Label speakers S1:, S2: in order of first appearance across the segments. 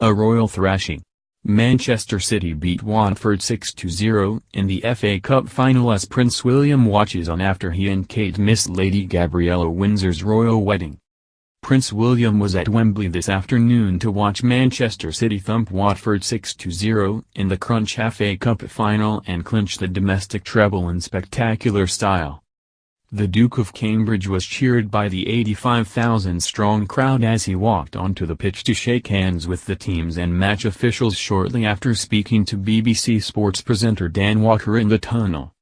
S1: A royal thrashing. Manchester City beat Watford 6-0 in the FA Cup final as Prince William watches on after he and Kate missed Lady Gabriella Windsor's royal wedding. Prince William was at Wembley this afternoon to watch Manchester City thump Watford 6-0 in the Crunch FA Cup final and clinch the domestic treble in spectacular style. The Duke of Cambridge was cheered by the 85,000-strong crowd as he walked onto the pitch to shake hands with the teams and match officials shortly after speaking to BBC Sports presenter Dan Walker in the tunnel.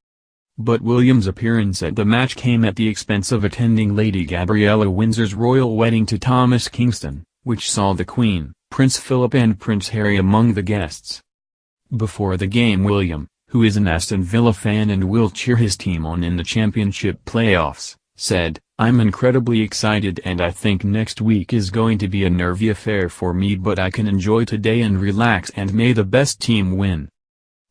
S1: But William's appearance at the match came at the expense of attending Lady Gabriella Windsor's royal wedding to Thomas Kingston, which saw the Queen, Prince Philip and Prince Harry among the guests. Before the game, William, who is an Aston Villa fan and will cheer his team on in the Championship playoffs, said, "I'm incredibly excited and I think next week is going to be a nervy affair for me, but I can enjoy today and relax and may the best team win.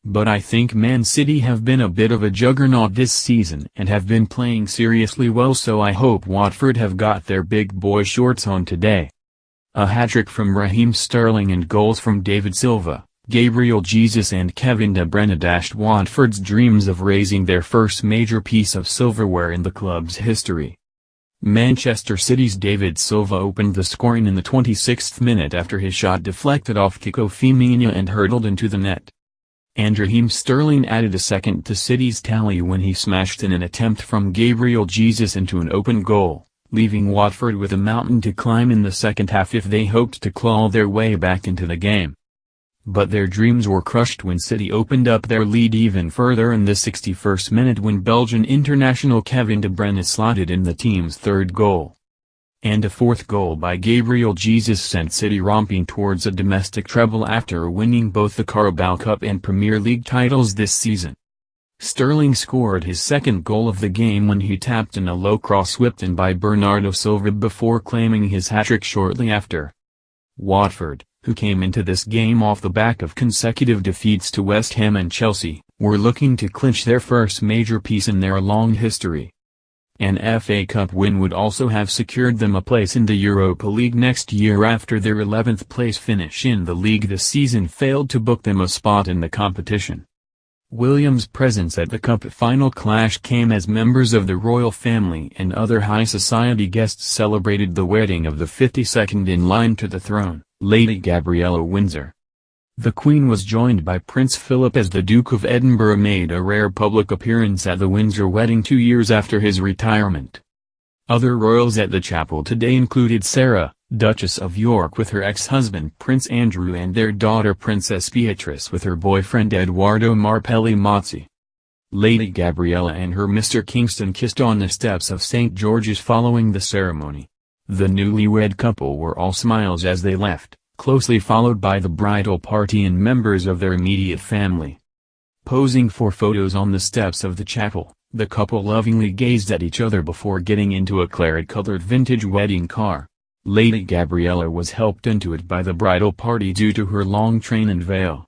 S1: But I think Man City have been a bit of a juggernaut this season and have been playing seriously well, so I hope Watford have got their big boy shorts on today." A hat-trick from Raheem Sterling and goals from David Silva, Gabriel Jesus and Kevin De Bruyne dashed Watford's dreams of raising their first major piece of silverware in the club's history. Manchester City's David Silva opened the scoring in the 26th minute after his shot deflected off Kiko Firmino and hurtled into the net. And Raheem Sterling added a second to City's tally when he smashed in an attempt from Gabriel Jesus into an open goal, leaving Watford with a mountain to climb in the second half if they hoped to claw their way back into the game. But their dreams were crushed when City opened up their lead even further in the 61st minute when Belgian international Kevin De Bruyne slotted in the team's third goal. And a fourth goal by Gabriel Jesus sent City romping towards a domestic treble after winning both the Carabao Cup and Premier League titles this season. Sterling scored his second goal of the game when he tapped in a low cross whipped in by Bernardo Silva before claiming his hat-trick shortly after. Watford, who came into this game off the back of consecutive defeats to West Ham and Chelsea, were looking to clinch their first major piece in their long history. An FA Cup win would also have secured them a place in the Europa League next year after their 11th place finish in the league this season failed to book them a spot in the competition. William's presence at the Cup final clash came as members of the royal family and other high society guests celebrated the wedding of the 52nd in line to the throne, Lady Gabriella Windsor. The Queen was joined by Prince Philip as the Duke of Edinburgh made a rare public appearance at the Windsor wedding 2 years after his retirement. Other royals at the chapel today included Sarah, Duchess of York with her ex-husband Prince Andrew and their daughter Princess Beatrice with her boyfriend Edoardo Marpelli Mozzi. Lady Gabriella and her Mr. Kingston kissed on the steps of St. George's following the ceremony. The newlywed couple were all smiles as they left, closely followed by the bridal party and members of their immediate family. Posing for photos on the steps of the chapel, the couple lovingly gazed at each other before getting into a claret-colored vintage wedding car. Lady Gabriella was helped into it by the bridal party due to her long train and veil.